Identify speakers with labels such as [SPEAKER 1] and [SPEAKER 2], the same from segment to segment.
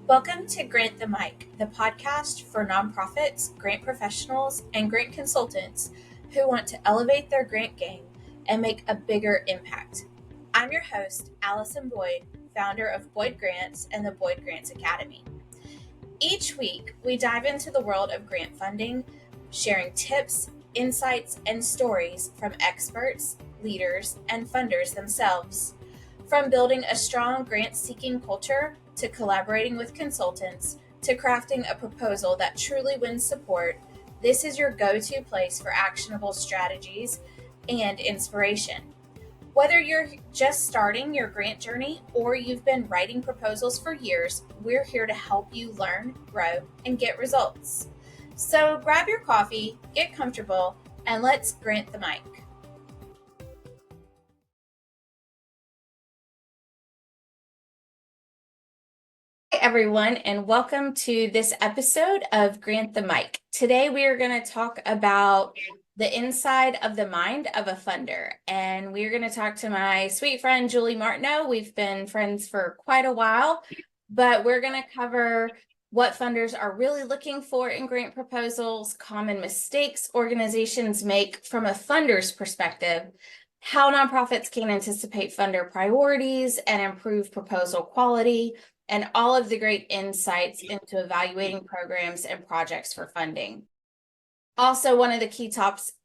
[SPEAKER 1] Welcome to Grant the Mic, the podcast for nonprofits, grant professionals, and grant consultants who want to elevate their grant game and make a bigger impact. I'm your host, Allison Boyd, founder of Boyd Grants and the Boyd Grants Academy. Each week, we dive into the world of grant funding, sharing tips, insights, and stories from experts, leaders, and funders themselves. From building a strong grant-seeking culture to collaborating with consultants to crafting a proposal that truly wins support, this is your go-to place for actionable strategies and inspiration. Whether you're just starting your grant journey or you've been writing proposals for years, we're here to help you learn, grow, and get results. So grab your coffee, get comfortable, and let's grant the mic. Hi, everyone, and welcome to this episode of Grant the Mic. Today, we are going to talk about the inside of the mind of a funder, and we're going to talk to my sweet friend, Julie Martino. We've been friends for quite a while, but we're going to cover what funders are really looking for in grant proposals, common mistakes organizations make from a funder's perspective, how nonprofits can anticipate funder priorities and improve proposal quality, and all of the great insights into evaluating programs and projects for funding. Also, one of the key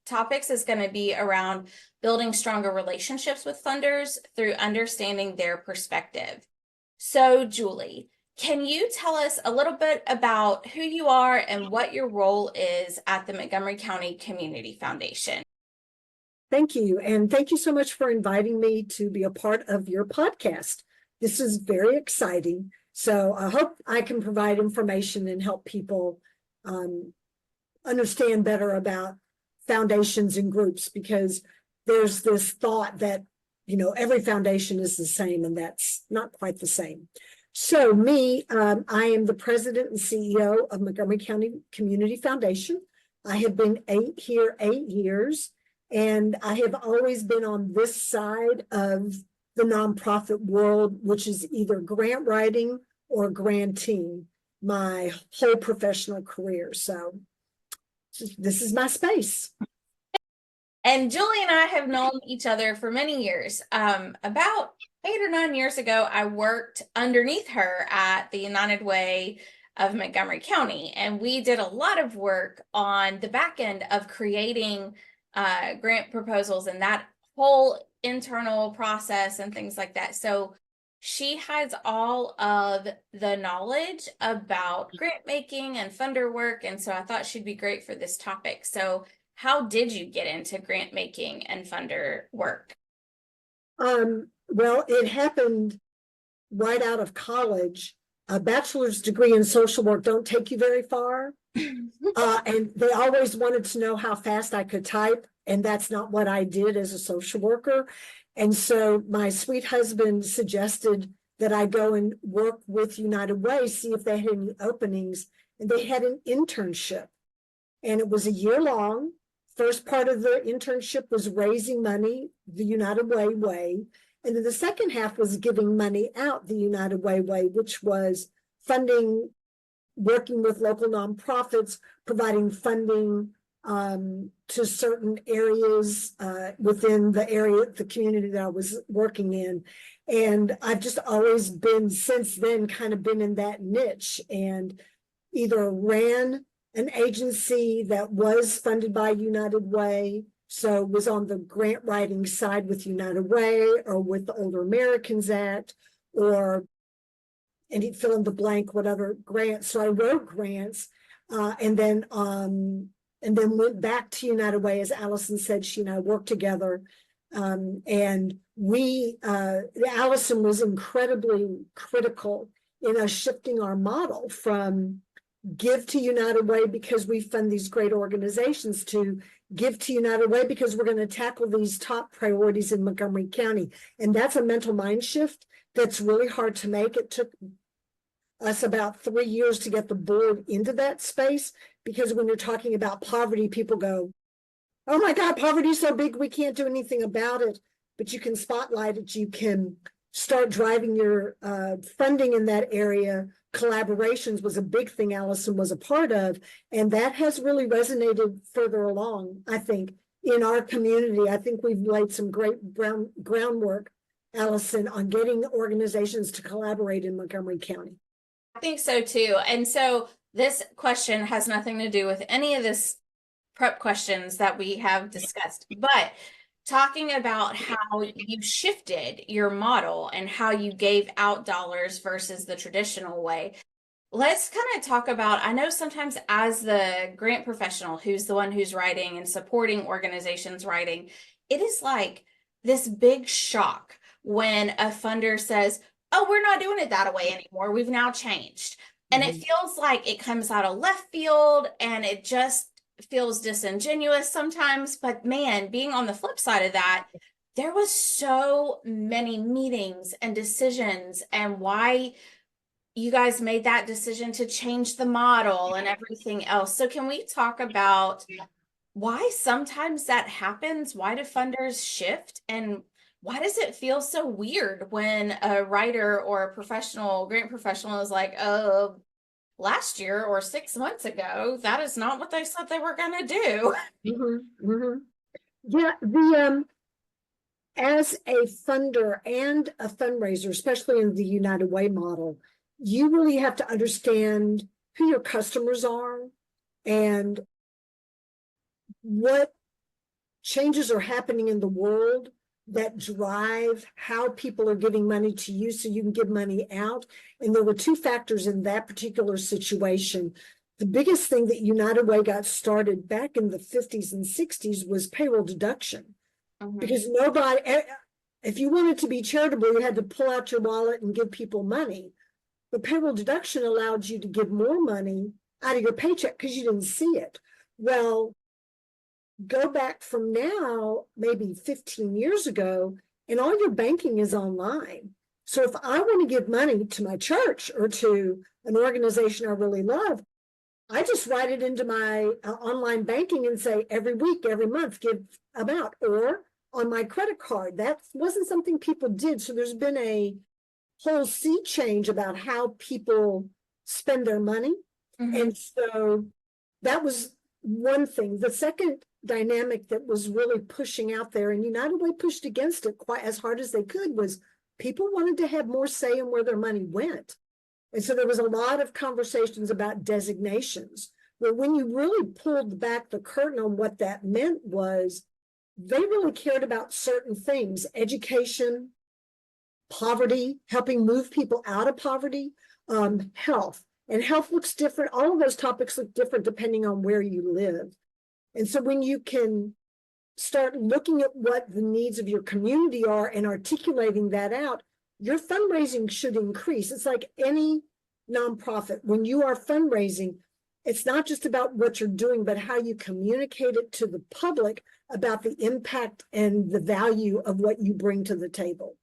[SPEAKER 1] topics is going to be around building stronger relationships with funders through understanding their perspective. So, Julie, can you tell us a little bit about who you are and what your role is at the Montgomery County Community Foundation?
[SPEAKER 2] Thank you. And thank you so much for inviting me to be a part of your podcast. This is very exciting. So I hope I can provide information and help people understand better about foundations and groups, because there's this thought that, every foundation is the same, and that's not quite the same. So I am the president and CEO of Montgomery County Community Foundation. I have been 8 years, and I have always been on this side of the nonprofit world, which is either grant writing or granting, my whole professional career. So this is my space.
[SPEAKER 1] And Julie and I have known each other for many years. About 8 or 9 years ago, I worked underneath her at the United Way of Montgomery County, and we did a lot of work on the back end of creating grant proposals and that whole internal process and things like that. So she has all of the knowledge about grant making and funder work, and so I thought she'd be great for this topic. So how did you get into grant making and funder work?
[SPEAKER 2] Well, it happened right out of college. A bachelor's degree in social work don't take you very far. And they always wanted to know how fast I could type, and that's not what I did as a social worker. And so my sweet husband suggested that I go and work with United Way, see if they had any openings, and they had an internship. And it was a year long. First part of the internship was raising money the United Way. And then the second half was giving money out the United Way, which was funding, working with local nonprofits, providing funding to certain areas within the community that I was working in. And I've just always been, since then, kind of been in that niche, and either ran an agency that was funded by United Way, so was on the grant writing side with United Way or with the Older Americans Act, or and fill in the blank, whatever grants. So I wrote grants, and then went back to United Way. As Allison said, she and I worked together, and Allison was incredibly critical in us shifting our model from give to United Way because we fund these great organizations to give to United Way because we're going to tackle these top priorities in Montgomery County. And that's a mental mind shift that's really hard to make. It took us about 3 years to get the board into that space, because when you're talking about poverty, people go, oh my God, poverty is so big, we can't do anything about it. But you can spotlight it, you can start driving your funding in that area. Collaborations was a big thing Allison was a part of, and that has really resonated further along, I think, in our community. I think we've laid some great groundwork, Allison, on getting organizations to collaborate in Montgomery County.
[SPEAKER 1] I think so too. And so this question has nothing to do with any of this prep questions that we have discussed, but talking about how you shifted your model and how you gave out dollars versus the traditional way. Let's kind of talk about, I know sometimes as the grant professional, who's the one who's writing and supporting organizations writing, it is like this big shock when a funder says, oh, we're not doing it that way anymore. We've now changed. And it feels like it comes out of left field and it just feels disingenuous sometimes. But man, being on the flip side of that, there was so many meetings and decisions and why you guys made that decision to change the model and everything else. So can we talk about why sometimes that happens? Why do funders shift? And why does it feel so weird when a writer or a professional, grant professional is like, oh, last year or 6 months ago, that is not what they said they were going to do.
[SPEAKER 2] Yeah, as a funder and a fundraiser, especially in the United Way model, you really have to understand who your customers are and what changes are happening in the world that drive how people are giving money to you so you can give money out. And there were two factors in that particular situation. The biggest thing that United Way got started back in the 50s and 60s was payroll deduction. Because nobody, if you wanted to be charitable, you had to pull out your wallet and give people money. But payroll deduction allowed you to give more money out of your paycheck because you didn't see it. Well, go back from now, maybe 15 years ago, and all your banking is online. So if I want to give money to my church or to an organization I really love, I just write it into my online banking and say every week, every month, give amount, or on my credit card. That wasn't something people did. So there's been a whole sea change about how people spend their money. And so that was one thing. The second dynamic that was really pushing out there, and United Way pushed against it quite as hard as they could, was people wanted to have more say in where their money went. And so there was a lot of conversations about designations. But when you really pulled back the curtain on what that meant was they really cared about certain things: education, poverty, helping move people out of poverty, health. And health looks different. All of those topics look different depending on where you live. And so when you can start looking at what the needs of your community are and articulating that out, your fundraising should increase. It's like any nonprofit. When you are fundraising, it's not just about what you're doing, but how you communicate it to the public about the impact and the value of what you bring to the table.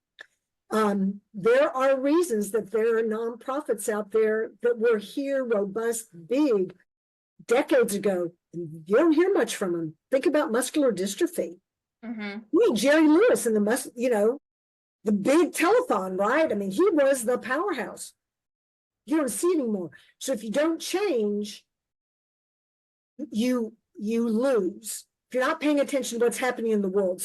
[SPEAKER 2] There are reasons that there are nonprofits out there that were here, robust, big, decades ago. You don't hear much from them. Think about muscular dystrophy. Jerry Lewis and the big telethon, right? I mean, he was the powerhouse. You don't see it anymore. So if you don't change, you lose. If you're not paying attention to what's happening in the world.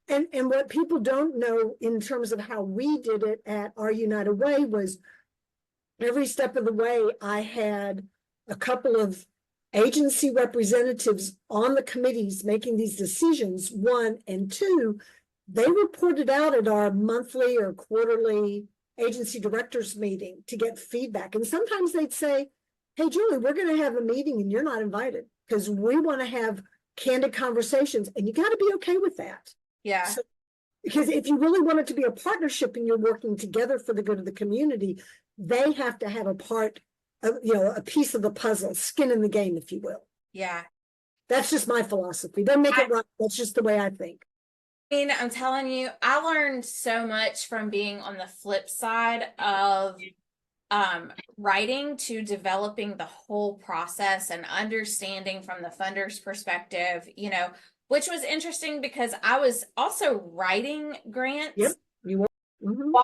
[SPEAKER 2] And what people don't know in terms of how we did it at our United Way was every step of the way, I had a couple of agency representatives on the committees making these decisions, one, and two, they reported out at our monthly or quarterly agency directors meeting to get feedback. And sometimes they'd say, hey, Julie, we're going to have a meeting and you're not invited because we want to have candid conversations, and you got to be okay with that.
[SPEAKER 1] Yeah.
[SPEAKER 2] So, because if you really want it to be a partnership and you're working together for the good of the community, they have to have a part of, a piece of the puzzle, skin in the game, if you will.
[SPEAKER 1] Yeah.
[SPEAKER 2] That's just my philosophy. Don't make it right. That's just the way I think.
[SPEAKER 1] I mean, I'm telling you, I learned so much from being on the flip side of writing to developing the whole process and understanding from the funder's perspective, which was interesting because I was also writing grants.
[SPEAKER 2] Yep, you were. Mhm.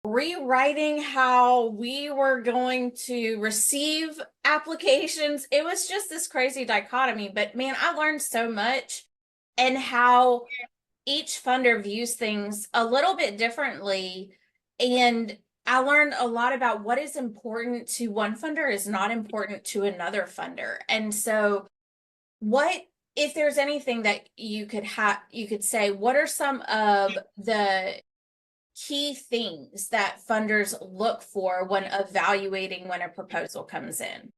[SPEAKER 1] rewriting how we were going to receive applications. It was just this crazy dichotomy. But man, I learned so much and how each funder views things a little bit differently. And I learned a lot about what is important to one funder is not important to another funder. And so, what if there's anything that you could say, what are some of the key things that funders look for when evaluating when a proposal comes in?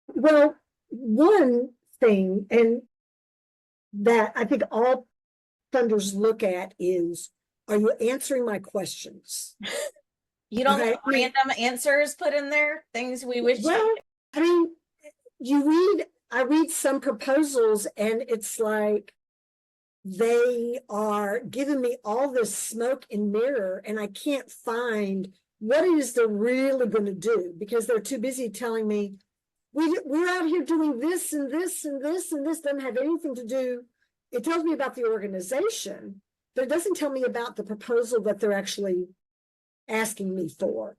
[SPEAKER 2] Well, one thing, and that I think all funders look at is, are you answering my questions?
[SPEAKER 1] You don't
[SPEAKER 2] Okay.
[SPEAKER 1] want random answers put in there, things we wish you.
[SPEAKER 2] Well, I mean, I read some proposals and it's like they are giving me all this smoke and mirror, and I can't find what it is they're really going to do because they're too busy telling me we're out here doing this and this and this and this. Doesn't have anything to do. It tells me about the organization, but it doesn't tell me about the proposal that they're actually asking me for.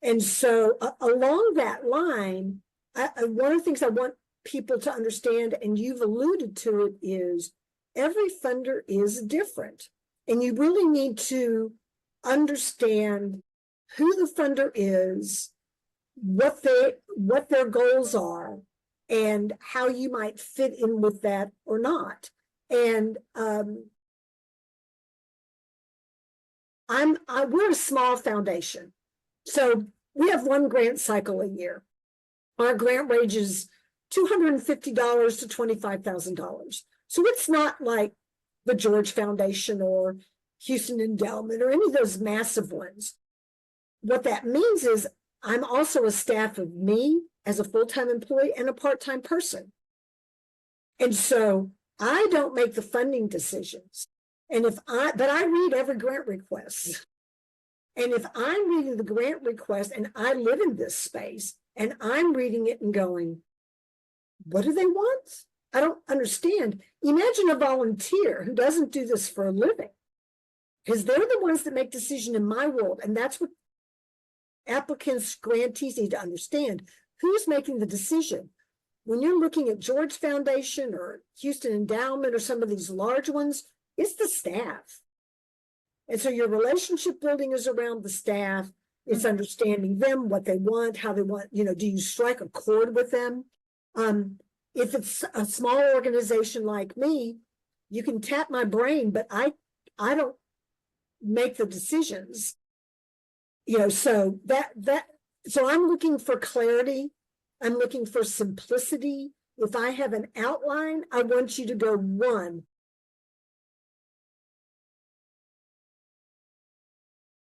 [SPEAKER 2] And so along that line, one of the things I want people to understand, and you've alluded to it, is every funder is different. And you really need to understand who the funder is, what their goals are, and how you might fit in with that or not. And we're a small foundation. So we have one grant cycle a year. Our grant ranges $250 to $25,000. So it's not like the George Foundation or Houston Endowment or any of those massive ones. What that means is I'm also a staff of me as a full-time employee and a part-time person. And so I don't make the funding decisions. But I read every grant request. And if I'm reading the grant request and I live in this space and I'm reading it and going, what do they want? I don't understand. Imagine a volunteer who doesn't do this for a living, because they're the ones that make decision in my world. And that's what applicants, grantees need to understand. Who's making the decision? When you're looking at George Foundation or Houston Endowment or some of these large ones, it's the staff. And so your relationship building is around the staff. It's understanding them, what they want, how they want, do you strike a chord with them? If it's a small organization like me, you can tap my brain, but I don't make the decisions. So so I'm looking for clarity. I'm looking for simplicity. If I have an outline, I want you to go one.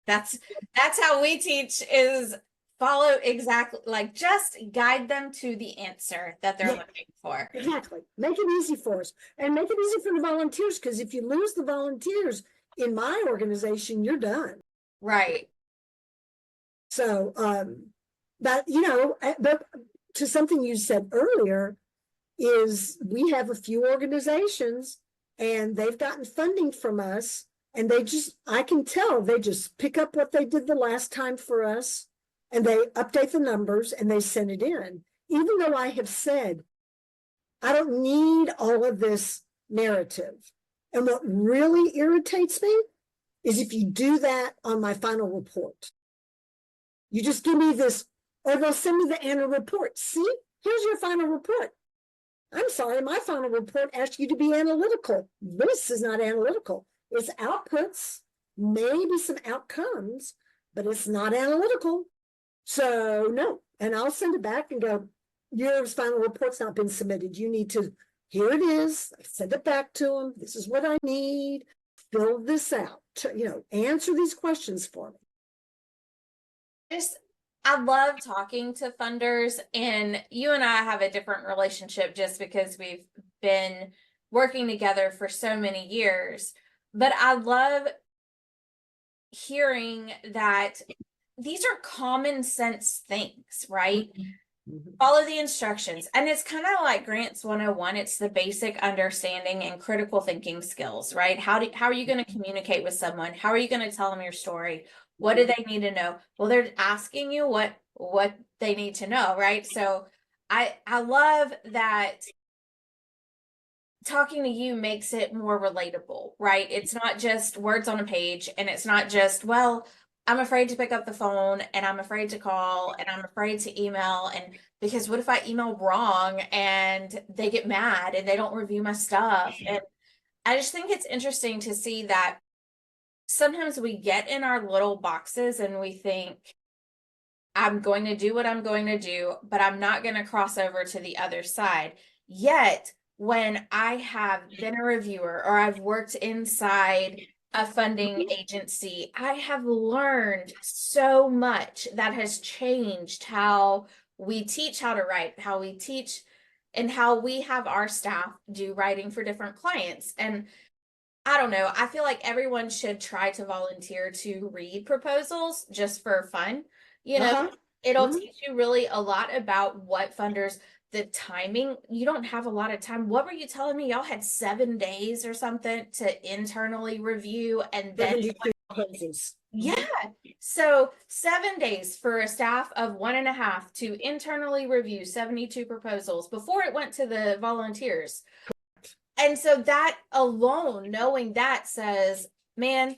[SPEAKER 1] That's how we teach, is follow exactly, like, just guide them to the answer that they're looking for.
[SPEAKER 2] Exactly. Make it easy for us and make it easy for the volunteers, because if you lose the volunteers in my organization, you're done.
[SPEAKER 1] Right.
[SPEAKER 2] So, but to something you said earlier, is we have a few organizations and they've gotten funding from us, and I can tell they just pick up what they did the last time for us and they update the numbers and they send it in. Even though I have said, I don't need all of this narrative. And what really irritates me is if you do that on my final report. You just give me this, or they'll send me the annual report. See, here's your final report. I'm sorry, my final report asked you to be analytical. This is not analytical. It's outputs, maybe some outcomes, but it's not analytical. So no, and I'll send it back and go, your final report's not been submitted. You need to, here it is. I send it back to them. This is what I need. Fill this out. Answer these questions for me.
[SPEAKER 1] I love talking to funders, and you and I have a different relationship just because we've been working together for so many years. But I love hearing that these are common sense things, right?
[SPEAKER 2] Mhm.
[SPEAKER 1] Follow the instructions. And it's kind of like Grants 101. It's the basic understanding and critical thinking skills, right? How are you going to communicate with someone? How are you going to tell them your story? What do they need to know? Well, they're asking you what they need to know, right? So I love that talking to you makes it more relatable, right? It's not just words on a page, and it's not just, well, I'm afraid to pick up the phone, and I'm afraid to call, and I'm afraid to email. And because what if I email wrong and they get mad and they don't review my stuff? And I just think it's interesting to see that sometimes we get in our little boxes and we think, I'm going to do what I'm going to do, but I'm not going to cross over to the other side. Yet, when I have been a reviewer or I've worked inside a funding agency, I have learned so much that has changed how we teach how to write, how we teach, and how we have our staff do writing for different clients. And I don't know. I feel like everyone should try to volunteer to read proposals just for fun. You know,
[SPEAKER 2] Uh-huh.
[SPEAKER 1] it'll
[SPEAKER 2] Mhm.
[SPEAKER 1] teach you really a lot about what funders, the timing. You don't have a lot of time. What were you telling me? Y'all had 7 days or something to internally review and then,
[SPEAKER 2] 72 proposals.
[SPEAKER 1] yeah. So 7 days for a staff of one and a half to internally review 72 proposals before it went to the volunteers. And so that alone, knowing that says, man,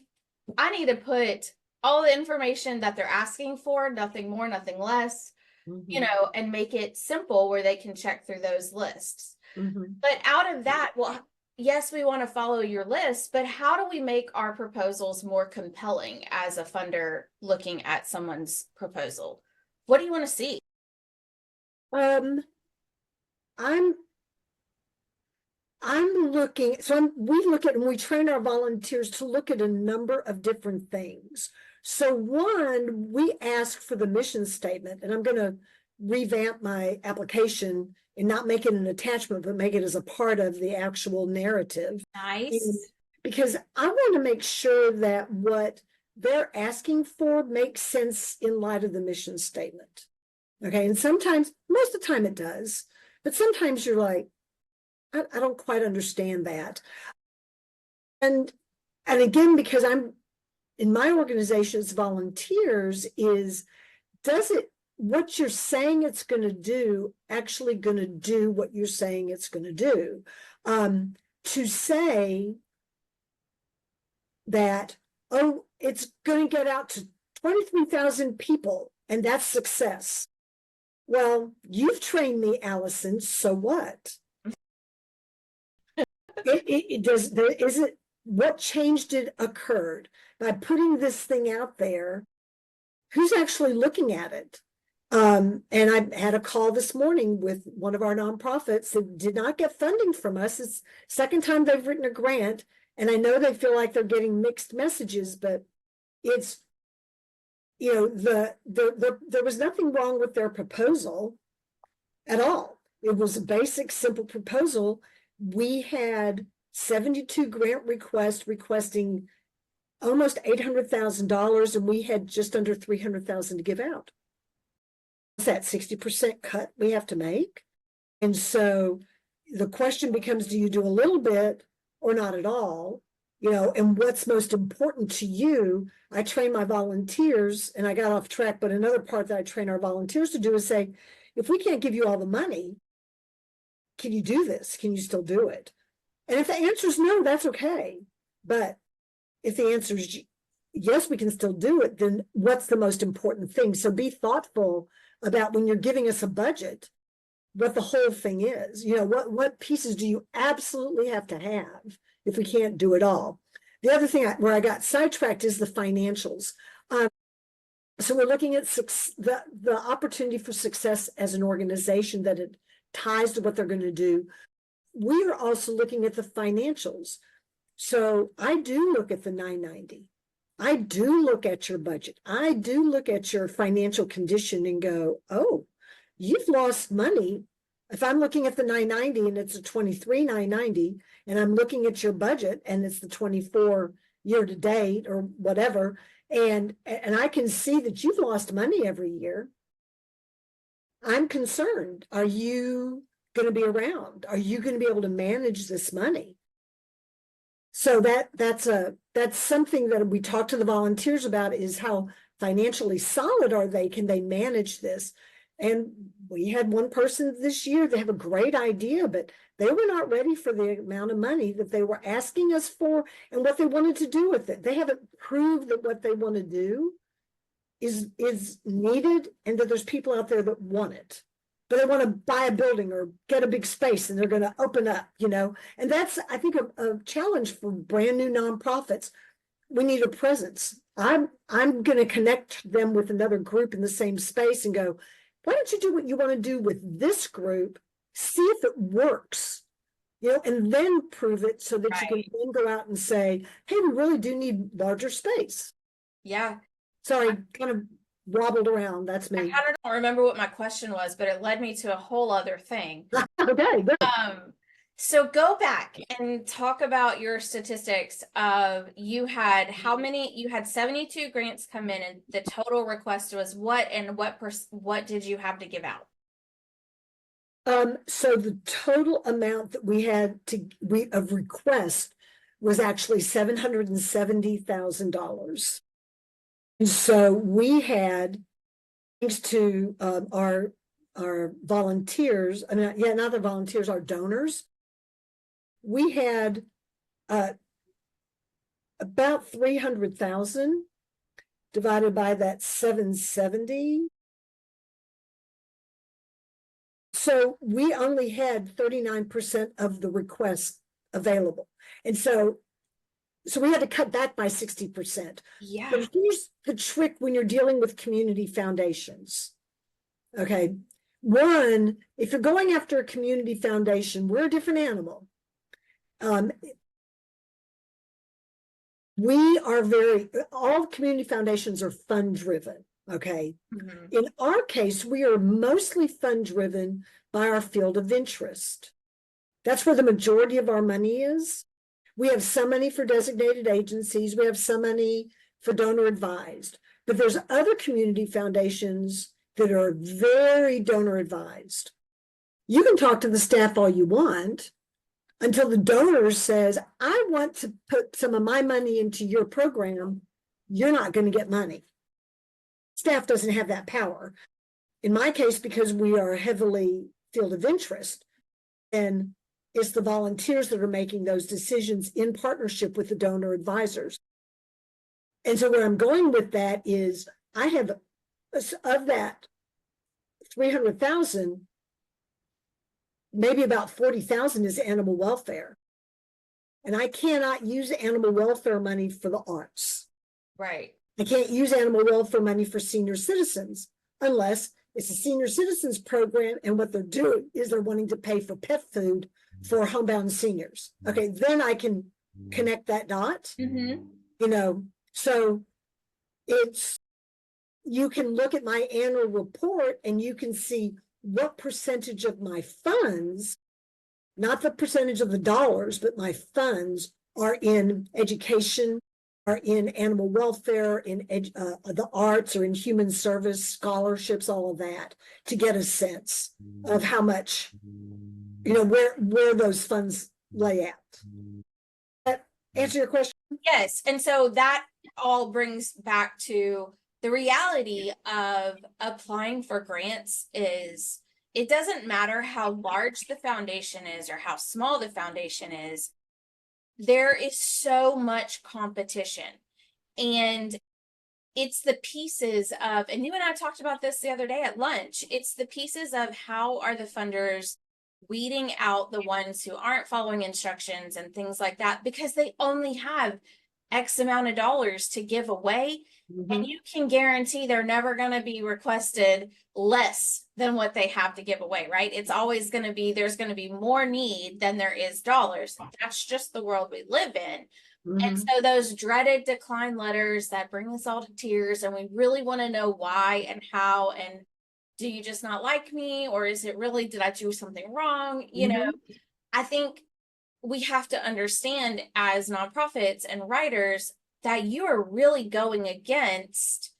[SPEAKER 1] I need to put all the information that they're asking for, nothing more, nothing less,
[SPEAKER 2] Mhm.
[SPEAKER 1] and make it simple where they can check through those lists.
[SPEAKER 2] Mhm.
[SPEAKER 1] But out of that, well, yes, we want to follow your list, but how do we make our proposals more compelling as a funder looking at someone's proposal? What do you want to see?
[SPEAKER 2] Um, I'm I'm looking, so we look at and we train our volunteers to look at a number of different things. So one, we ask for the mission statement, and I'm going to revamp my application and not make it an attachment, but make it as a part of the actual narrative. And
[SPEAKER 1] Nice.
[SPEAKER 2] because I want to make sure that what they're asking for makes sense in light of the mission statement. Okay. And sometimes, most of the time it does, but sometimes you're like, I don't quite understand that. And again, because I'm in my organization's volunteers, is does it what you're saying it's going to do actually going to do what you're saying it's going to do? To say that, oh, it's going to get out to 23,000 people and that's success. Well, you've trained me, Allison, so what? It does, there isn't, what change did occurred by putting this thing out there? Who's actually looking at it? And I had a call this morning with one of our nonprofits that did not get funding from us. It's second time they've written a grant, and I know they feel like they're getting mixed messages, but it's, there was nothing wrong with their proposal at all. It was a basic, simple proposal. We had 72 grant requests requesting almost $800,000, and we had just under 300,000 to give out. What's that 60% cut we have to make? And so the question becomes, do you do a little bit or not at all? And what's most important to you? I train my volunteers, and I got off track, but another part that I train our volunteers to do is say, if we can't give you all the money, can you do this? Can you still do it? And if the answer is no, that's okay. But if the answer is yes, we can still do it, then what's the most important thing? So be thoughtful about when you're giving us a budget, what the whole thing is. What pieces do you absolutely have to have if we can't do it all? The other thing where I got sidetracked is the financials. So we're looking at the opportunity for success as an organization, that it ties to what they're going to do. We are also looking at the financials. So I do look at the 990. I do look at your budget. I do look at your financial condition and go, oh, you've lost money. If I'm looking at the 990 and it's a 23 990, and I'm looking at your budget and it's the 24 year to date or whatever, and I can see that you've lost money every year. I'm concerned. Are you going to be around? Are you going to be able to manage this money? So that's something that we talk to the volunteers about, is how financially solid are they? Can they manage this? And we had one person this year, they have a great idea, but they were not ready for the amount of money that they were asking us for and what they wanted to do with it. They haven't proved that what they want to do is needed and that there's people out there that want it. But they want to buy a building or get a big space and they're going to open up, and that's, I think, a challenge for brand new nonprofits. We need a presence. I'm going to connect them with another group in the same space and go, why don't you do what you want to do with this group? See if it works, and then prove it so that you can then go out and say, hey, we really do need larger space.
[SPEAKER 1] Yeah.
[SPEAKER 2] Sorry, kind of wobbled around. That's
[SPEAKER 1] I
[SPEAKER 2] me.
[SPEAKER 1] kind of don't remember what my question was, but it led me to a whole other thing.
[SPEAKER 2] Okay, good.
[SPEAKER 1] So go back and talk about your statistics of you had how many, you had 72 grants come in and the total request was what, and what did you have to give out?
[SPEAKER 2] So the total amount that we had of request was actually $770,000. And so we had, thanks to our volunteers, not the volunteers, our donors, we had about 300,000 divided by that 770. So we only had 39% of the requests available. And so we had to cut that by 60%.
[SPEAKER 1] Yeah.
[SPEAKER 2] But here's the trick when you're dealing with community foundations. Okay. One, if you're going after a community foundation, we're a different animal. All community foundations are fund driven. Okay.
[SPEAKER 1] Mm-hmm.
[SPEAKER 2] In our case, we are mostly fund driven by our field of interest. That's where the majority of our money is. We have some money for designated agencies. We have some money for donor advised, but there's other community foundations that are very donor advised. You can talk to the staff all you want until the donor says, I want to put some of my money into your program. You're not going to get money. Staff doesn't have that power. In my case, because we are heavily field of interest, and it's the volunteers that are making those decisions in partnership with the donor advisors. And so where I'm going with that is I have, of that 300,000, maybe about 40,000 is animal welfare. And I cannot use animal welfare money for the arts.
[SPEAKER 1] Right.
[SPEAKER 2] I can't use animal welfare money for senior citizens unless it's a senior citizens program. And what they're doing is they're wanting to pay for pet food for homebound seniors. Okay, then I can connect that dot.
[SPEAKER 1] Mm-hmm.
[SPEAKER 2] So you can look at my annual report and you can see what percentage of my funds, not the percentage of the dollars, but my funds are in education, are in animal welfare, in the arts, or in human service, scholarships, all of that, to get a sense of how much, where those funds lay out. That answer your question?
[SPEAKER 1] Yes. And so that all brings back to the reality of applying for grants is it doesn't matter how large the foundation is or how small the foundation is. There is so much competition, and it's the pieces of, and you and I talked about this the other day at lunch, it's the pieces of how are the funders weeding out the ones who aren't following instructions and things like that, because they only have X amount of dollars to give away. And you can guarantee they're never going to be requested less than what they have to give away, right? It's always going to be, there's going to be more need than there is dollars. That's just the world we live in. And so those dreaded decline letters that bring us all to tears, and we really want to know why and how, and do you just not like me? Or is it really, did I do something wrong? I think we have to understand as nonprofits and writers that you are really going against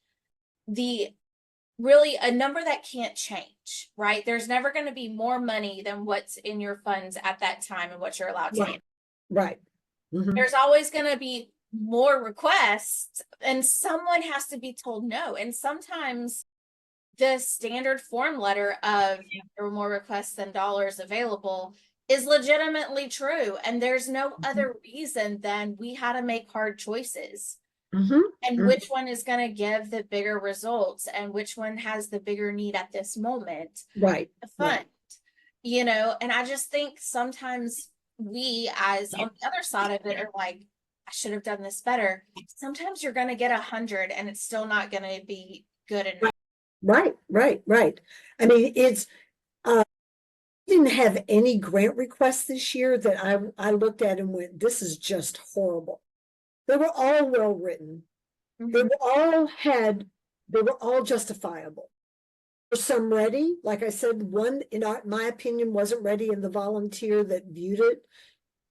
[SPEAKER 1] the really a number that can't change, right? There's never going to be more money than what's in your funds at that time and what you're allowed to
[SPEAKER 2] Right,
[SPEAKER 1] handle.
[SPEAKER 2] right. Mhm.
[SPEAKER 1] There's always going to be more requests, and someone has to be told no. And sometimes the standard form letter of there were more requests than dollars available is legitimately true. And there's no
[SPEAKER 2] Mhm.
[SPEAKER 1] other reason than we had to make hard choices.
[SPEAKER 2] Mhm.
[SPEAKER 1] And
[SPEAKER 2] Mhm.
[SPEAKER 1] which one is going to give the bigger results and which one has the bigger need at this moment
[SPEAKER 2] Right,
[SPEAKER 1] to fund,
[SPEAKER 2] right.
[SPEAKER 1] and I just think sometimes we, as on the other side of it, are like, I should have done this better. Sometimes you're going to get 100 and it's still not going to be good enough.
[SPEAKER 2] Right, right, right. I mean, didn't have any grant requests this year that I looked at and went, this is just horrible. They were all well written. They
[SPEAKER 1] Mhm.
[SPEAKER 2] were all had, they were all justifiable. For some ready, like I said, one my opinion wasn't ready, and the volunteer that viewed it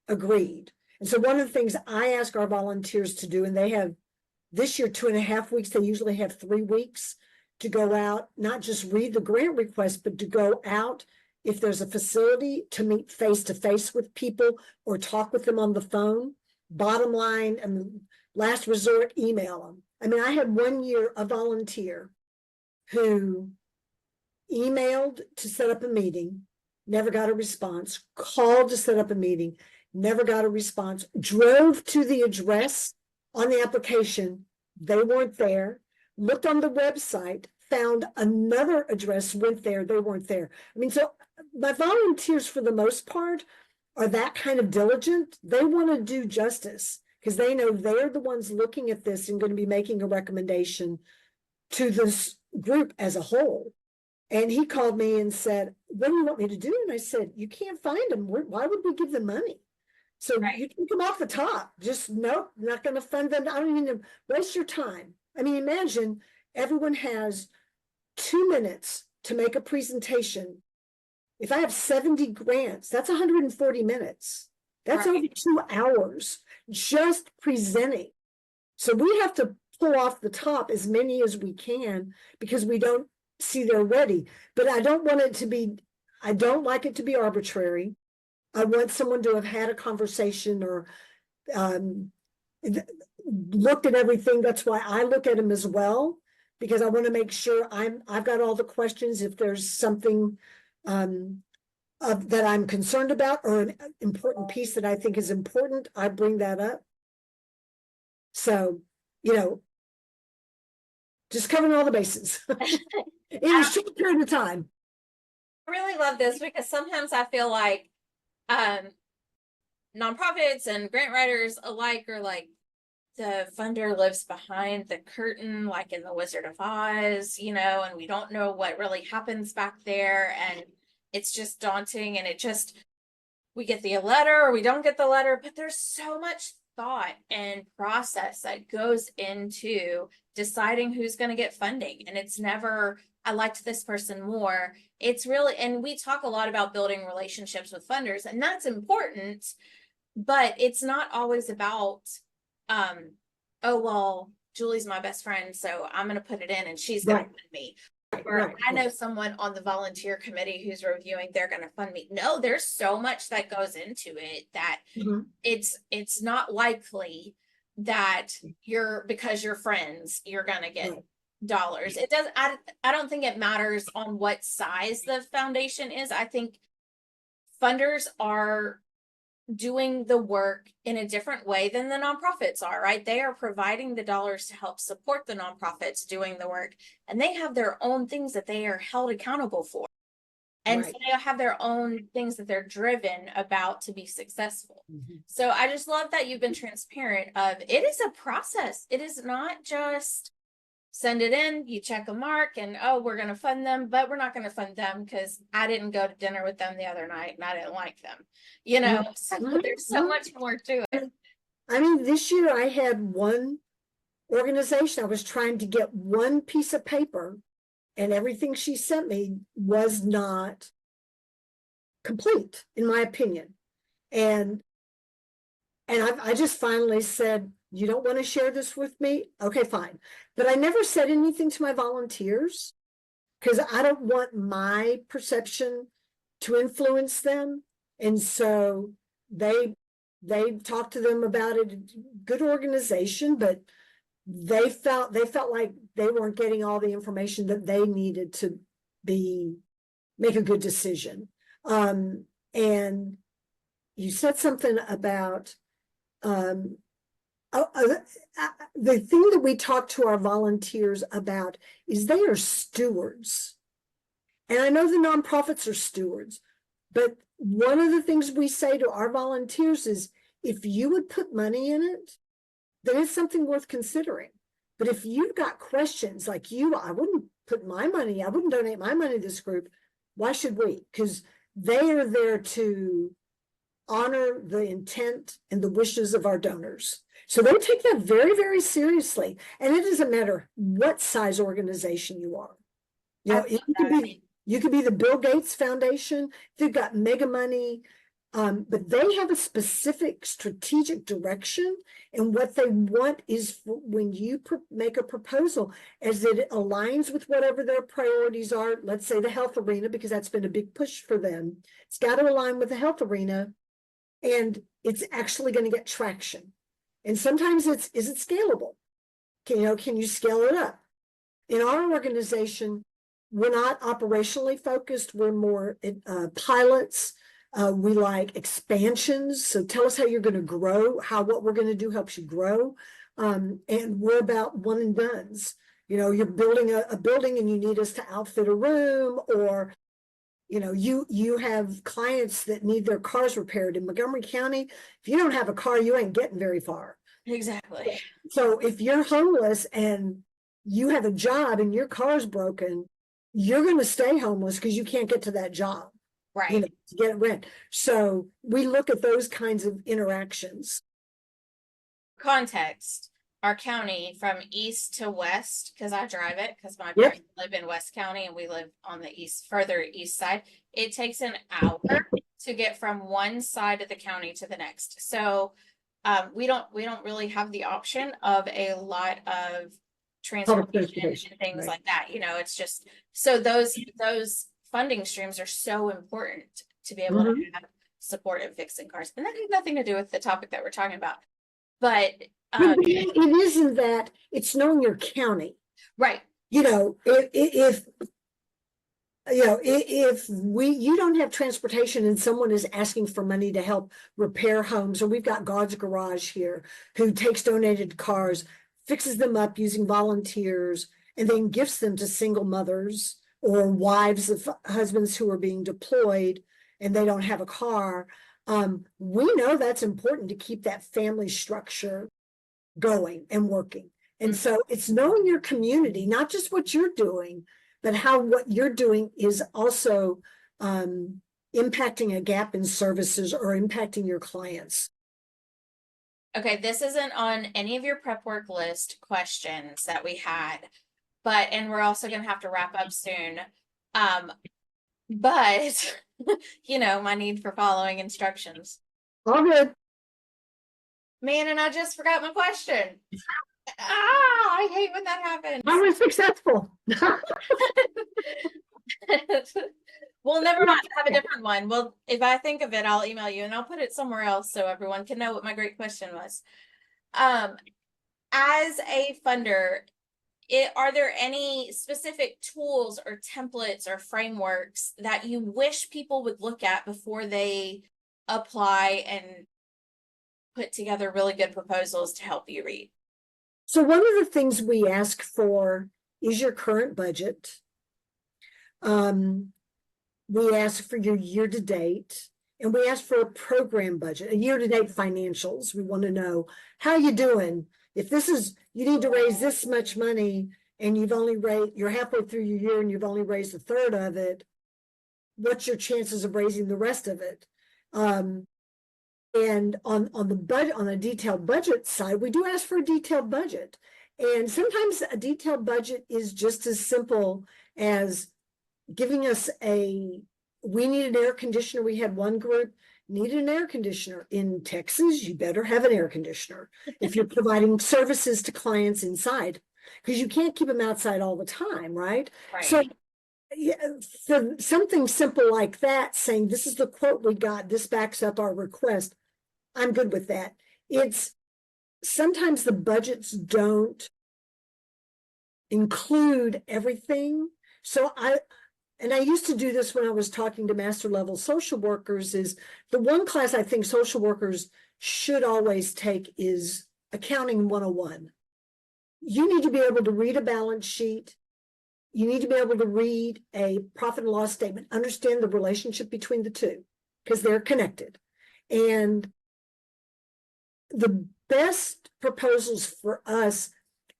[SPEAKER 2] agreed. And so one of the things I ask our volunteers to do, and they have this year 2.5 weeks, they usually have 3 weeks to go out, not just read the grant request, but to go out if there's a facility to meet face to face with people or talk with them on the phone. Bottom line, and last resort, email them. I mean, I had one year a volunteer who emailed to set up a meeting, never got a response, called to set up a meeting, never got a response, drove to the address on the application, they weren't there, looked on the website, found another address, went there, they weren't there. I mean, so my volunteers, for the most part, are that kind of diligent. They want to do justice because they know they're the ones looking at this and going to be making a recommendation to this group as a whole. And he called me and said, what do you want me to do? And I said, you can't find them. Why would we give them money? So
[SPEAKER 1] Right.
[SPEAKER 2] you can come off the top. Just nope, not going to fund them. I don't even waste your time. I mean, imagine everyone has 2 minutes to make a presentation. If I have 70 grants, that's 140 minutes. That's over
[SPEAKER 1] Right.
[SPEAKER 2] 2 hours just presenting. So we have to pull off the top as many as we can because we don't see they're ready. But I don't want it to be, I don't like it to be arbitrary. I want someone to have had a conversation or um, looked at everything. That's why I look at them as well, because I want to make sure I've got all the questions. If there's something that I'm concerned about or an important piece that I think is important, I bring that up. So, you know, just covering all the bases in a
[SPEAKER 1] I
[SPEAKER 2] short period of time.
[SPEAKER 1] really love this because sometimes I feel like um, nonprofits and grant writers alike are like, the funder lives behind the curtain, like in The Wizard of Oz, and we don't know what really happens back there. And it's just daunting. And we get the letter or we don't get the letter, but there's so much thought and process that goes into deciding who's going to get funding. And it's never, I liked this person more. It's really, and we talk a lot about building relationships with funders, and that's important, but it's not always about um oh well, Julie's my best friend, so I'm going to put it in and she's going to
[SPEAKER 2] Right,
[SPEAKER 1] fund me,
[SPEAKER 2] right,
[SPEAKER 1] or
[SPEAKER 2] right,
[SPEAKER 1] I
[SPEAKER 2] right.
[SPEAKER 1] know someone on the volunteer committee who's reviewing, they're going to fund me. No, there's so much that goes into it that
[SPEAKER 2] Mhm.
[SPEAKER 1] it's not likely that you're, because you're friends, you're going to get
[SPEAKER 2] Right,
[SPEAKER 1] dollars. It does, I don't think it matters on what size the foundation is. I think funders are doing the work in a different way than the nonprofits are, right? They are providing the dollars to help support the nonprofits doing the work, and they have their own things that they are held accountable for. And so
[SPEAKER 2] right.
[SPEAKER 1] they have their own things that they're driven about to be successful.
[SPEAKER 2] Mhm.
[SPEAKER 1] So I just love that you've been transparent of it is a process. It is not just send it in, you check a mark, and oh, we're going to fund them, but we're not going to fund them because I didn't go to dinner with them the other night and I didn't like them.
[SPEAKER 2] Mhm.
[SPEAKER 1] So
[SPEAKER 2] Mhm.
[SPEAKER 1] there's so
[SPEAKER 2] Mhm.
[SPEAKER 1] much more to it.
[SPEAKER 2] I mean, this year I had one organization. I was trying to get one piece of paper, and everything she sent me was not complete, in my opinion. And I just finally said, you don't want to share this with me? Okay, fine. But I never said anything to my volunteers. because I don't want my perception to influence them. And so they talked to them about it. Good organization, but they felt like they weren't getting all the information that they needed to make a good decision. And you said something about the thing that we talk to our volunteers about is they are stewards. And I know the nonprofits are stewards, but one of the things we say to our volunteers is, if you would put money in it, then it's something worth considering. But if you've got questions like I wouldn't donate my money to this group. Why should we? Because they are there to honor the intent and the wishes of our donors. So they take that very, very seriously. And it doesn't matter what size organization you are. You know, you could be the Bill Gates Foundation. They've got mega money, but they have a specific strategic direction. And what they want is when you make a proposal, as it aligns with whatever their priorities are, let's say the health arena, because that's been a big push for them. It's got to align with the health arena, and it's actually going to get traction. And sometimes is it scalable? Can you scale it up? In our organization, we're not operationally focused. We're more pilots. We like expansions. So tell us how you're going to grow, what we're going to do helps you grow. And we're about one and dones. You're building a building and you need us to outfit a room, or you have clients that need their cars repaired in Montgomery County. If you don't have a car, you ain't getting very far.
[SPEAKER 1] Exactly.
[SPEAKER 2] So if you're homeless and you have a job and your car's broken, you're going to stay homeless because you can't get to that job,
[SPEAKER 1] right?
[SPEAKER 2] To get rent. So we look at those kinds of interactions.
[SPEAKER 1] Context: our county from east to west, because I drive it, because my parents live in West County and we live on the further east side. It takes an hour to get from one side of the county to the next. So we don't really have the option of a lot of transportation and things like that. It's just, so those funding streams are so important to be able to have support in fixing cars. And that has nothing to do with the topic that we're talking about. But
[SPEAKER 2] it isn't that, it's knowing your county.
[SPEAKER 1] Right.
[SPEAKER 2] If you don't have transportation and someone is asking for money to help repair homes, or we've got God's Garage here who takes donated cars, fixes them up using volunteers, and then gives them to single mothers or wives of husbands who are being deployed and they don't have a car. We know that's important to keep that family structure going and working. And so it's knowing your community, not just what you're doing, but how what you're doing is also impacting a gap in services or impacting your clients.
[SPEAKER 1] Okay, this isn't on any of your prep work list questions that we had, and we're also going to have to wrap up soon. But my need for following instructions.
[SPEAKER 2] All good.
[SPEAKER 1] Man, and I just forgot my question. I hate when that happens.
[SPEAKER 2] I was successful.
[SPEAKER 1] Well, never mind. I have a different one. Well, if I think of it, I'll email you and I'll put it somewhere else so everyone can know what my great question was. As a funder, are there any specific tools or templates or frameworks that you wish people would look at before they apply and put together really good proposals to help you read?
[SPEAKER 2] So one of the things we ask for is your current budget. We ask for your year-to-date, and we ask for a program budget, a year-to-date financials. We want to know how you doing. If you need to raise this much money and you're halfway through your year and you've only raised a third of it, what's your chances of raising the rest of it? And on the budget, on a detailed budget side, we do ask for a detailed budget. And sometimes a detailed budget is just as simple as giving us we need an air conditioner. We had one group needed an air conditioner. In Texas, you better have an air conditioner if you're providing services to clients inside, because you can't keep them outside all the time, right?
[SPEAKER 1] Right.
[SPEAKER 2] So Yeah, for something simple like that, saying this is the quote we got, this backs up our request, I'm good with that. It's sometimes the budgets don't include everything. So I used to do this when I was talking to master level social workers, is the one class I think social workers should always take is accounting 101. You need to be able to read a balance sheet. You need to be able to read a profit and loss statement, understand the relationship between the two, because they're connected. And the best proposals for us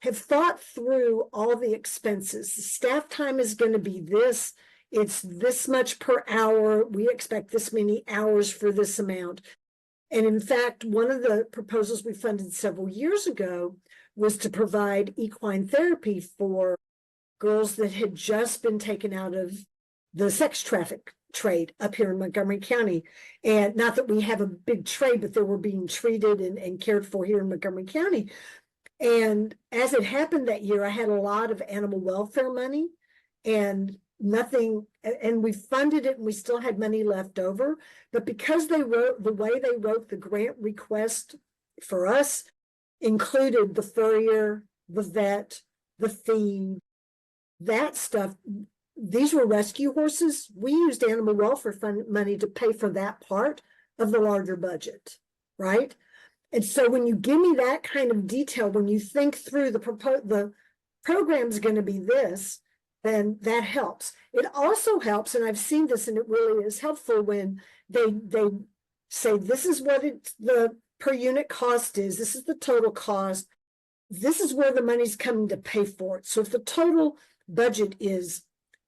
[SPEAKER 2] have thought through all the expenses. The staff time is going to be this. It's this much per hour. We expect this many hours for this amount. And in fact, one of the proposals we funded several years ago was to provide equine therapy for girls that had just been taken out of the sex traffic trade up here in Montgomery County. And not that we have a big trade, but they were being treated and cared for here in Montgomery County. And as it happened that year, I had a lot of animal welfare money and nothing, and we funded it and we still had money left over. But because they wrote the way they wrote the grant request for us included the furrier, the vet, the feed, that stuff. These were rescue horses. We used animal welfare fund money to pay for that part of the larger budget, right? And so when you give me that kind of detail, when you think through the program's going to be this, then that helps. It also helps, and I've seen this, and it really is helpful when they say this is what the per unit cost is. This is the total cost. This is where the money's coming to pay for it. So if the total budget is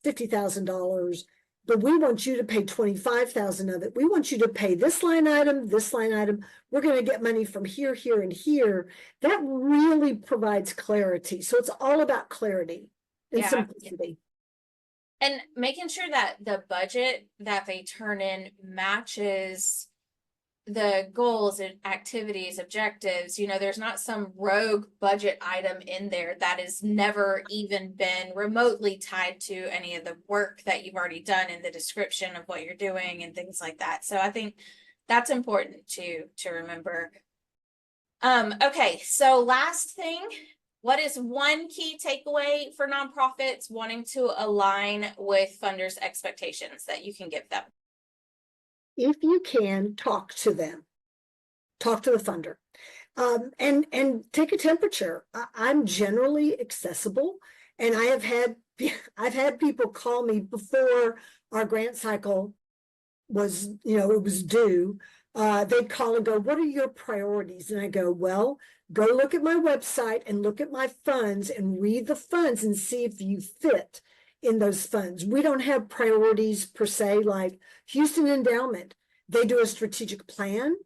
[SPEAKER 2] $50,000, but we want you to pay 25,000 of it. We want you to pay this line item, this line item. We're going to get money from here, here, and here. That really provides clarity. So it's all about clarity and simplicity.
[SPEAKER 1] And making sure that the budget that they turn in matches the goals and activities, objectives. There's not some rogue budget item in there that has never even been remotely tied to any of the work that you've already done in the description of what you're doing and things like that. So I think that's important to remember. Okay, so last thing, what is one key takeaway for nonprofits wanting to align with funders' expectations that you can give them?
[SPEAKER 2] If you can, talk to them, talk to the funder, and take a temperature. I'm generally accessible, and I've had people call me before our grant cycle was, it was due. They'd call and go, "What are your priorities?" And I go, "Well, go look at my website and look at my funds and read the funds and see if you fit in those funds." We don't have priorities per se, like Houston Endowment. They do a strategic plan.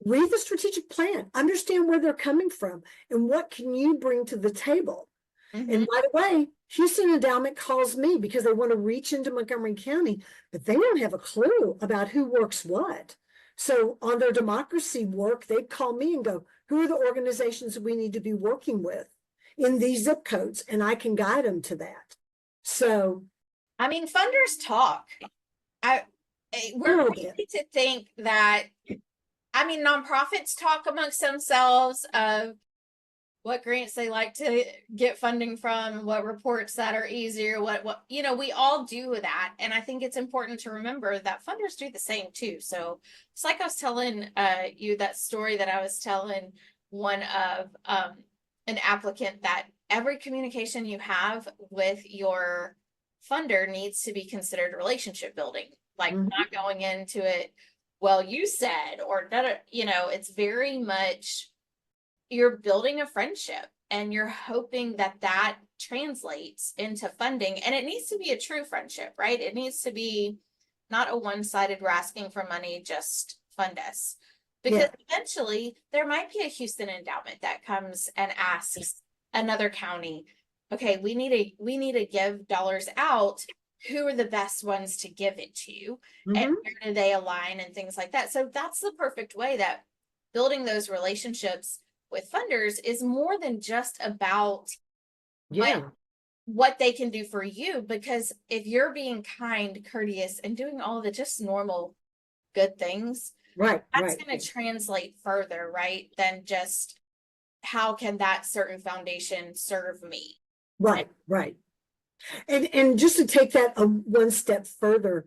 [SPEAKER 2] Read the strategic plan, understand where they're coming from and what can you bring to the table. And by the way, Houston Endowment calls me because they want to reach into Montgomery County, but they don't have a clue about who works what. So on their democracy work, they'd call me and go, "Who are the organizations we need to be working with in these zip codes?" And I can guide them to that. So,
[SPEAKER 1] I mean, funders talk. We're easy to think that, nonprofits talk amongst themselves of what grants they like to get funding from, what reports that are easier, what we all do that. And I think it's important to remember that funders do the same too. So it's like I was telling you that story that I was telling one of an applicant, that every communication you have with your funder needs to be considered relationship building, like not going into it, "Well, you said," or it's very much you're building a friendship and you're hoping that that translates into funding. And it needs to be a true friendship, right? It needs to be not a one-sided, we're asking for money, just fund us. Because eventually there might be a Houston endowment that comes and asks another county, "Okay, we need to give dollars out. Who are the best ones to give it to? And where do they align?" and things like that. So that's the perfect way that building those relationships with funders is more than just about what they can do for you, because if you're being kind, courteous, and doing all the just normal good things,
[SPEAKER 2] Right,
[SPEAKER 1] that's
[SPEAKER 2] right,
[SPEAKER 1] going to translate further, right? Than just how can that certain foundation serve me?
[SPEAKER 2] right, right. And just to take that one step further,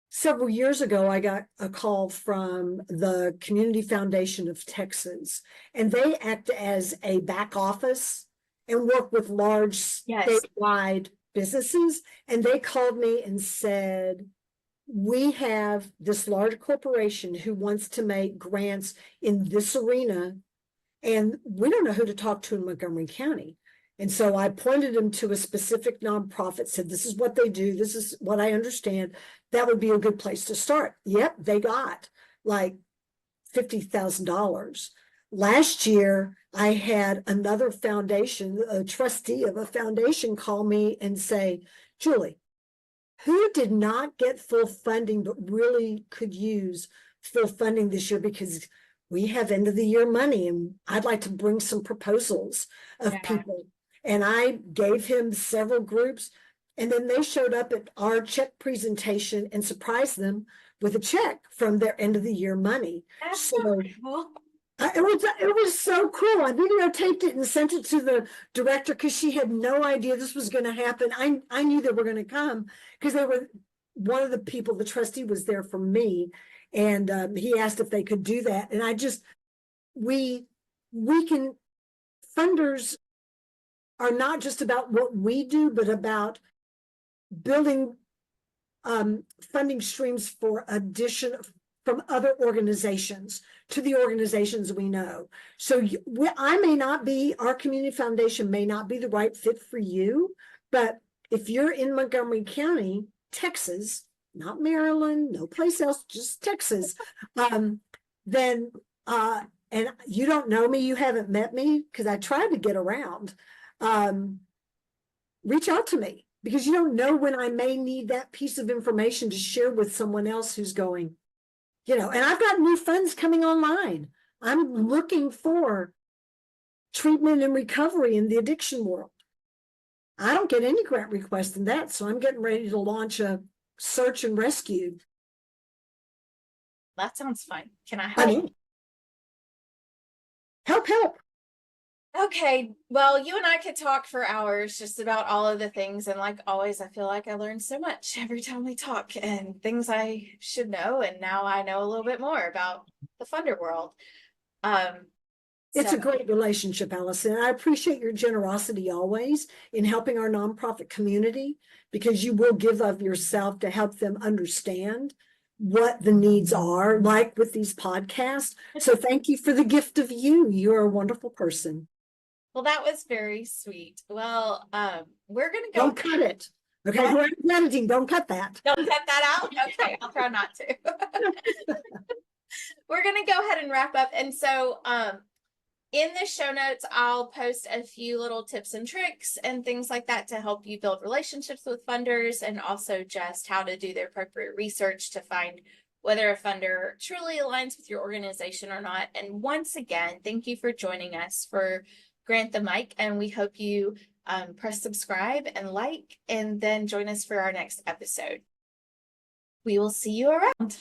[SPEAKER 2] several years ago, I got a call from the Community Foundation of Texas, and they act as a back office and work with large
[SPEAKER 1] Yes.
[SPEAKER 2] statewide businesses. And they called me and said, we have this large corporation who wants to make grants in this arena, and we don't know who to talk to in Montgomery County. And so I pointed them to a specific nonprofit, said, this is what they do. This is what I understand. That would be a good place to start. Yep, they got like $50,000. Last year, I had another foundation, a trustee of a foundation, call me and say, Julie, who did not get full funding but really could use full funding this year, because we have end of the year money and I'd like to bring some proposals of
[SPEAKER 1] Yeah.
[SPEAKER 2] people. And I gave him several groups, and then they showed up at our check presentation and surprised them with a check from their end of the year money.
[SPEAKER 1] That's so
[SPEAKER 2] So
[SPEAKER 1] cool.
[SPEAKER 2] it was so cool. I videotaped it and sent it to the director because she had no idea this was going to happen. I knew they were going to come because they were, one of the people, the trustee, was there for me, and he asked if they could do that. And I just, we can, funders are not just about what we do, but about building funding streams for addition from other organizations to the organizations we know. So I may not be, our community foundation may not be the right fit for you, but if you're in Montgomery County, Texas, not Maryland, no place else, just Texas, then and you don't know me, you haven't met me, because I tried to get around, reach out to me, because you don't know when I may need that piece of information to share with someone else who's going, and I've got new funds coming online. I'm looking for treatment and recovery in the addiction world. I don't get any grant requests in that, so I'm getting ready to launch a search and rescue.
[SPEAKER 1] That sounds fun. Can I
[SPEAKER 2] I
[SPEAKER 1] help?
[SPEAKER 2] mean, help.
[SPEAKER 1] Okay, well, you and I could talk for hours just about all of the things. And like always, I feel like I learn so much every time we talk, and things I should know. And now I know a little bit more about the funder world. Um,
[SPEAKER 2] It's
[SPEAKER 1] so
[SPEAKER 2] a great relationship, Allison. I appreciate your generosity always in helping our nonprofit community, because you will give of yourself to help them understand what the needs are, like with these podcasts. So thank you for the gift of you. You're a wonderful person.
[SPEAKER 1] well, that was very sweet. Well, we're gonna go.
[SPEAKER 2] Don't cut it. Okay,
[SPEAKER 1] What?
[SPEAKER 2] whoever's editing, don't cut that.
[SPEAKER 1] Don't cut that out. Okay, I'll try not to. We're gonna go ahead and wrap up. And so, in the show notes, I'll post a few little tips and tricks and things like that to help you build relationships with funders, and also just how to do the appropriate research to find whether a funder truly aligns with your organization or not. And once again, thank you for joining us for Grant the Mic, and we hope you press subscribe and like, and then join us for our next episode. We will see you around.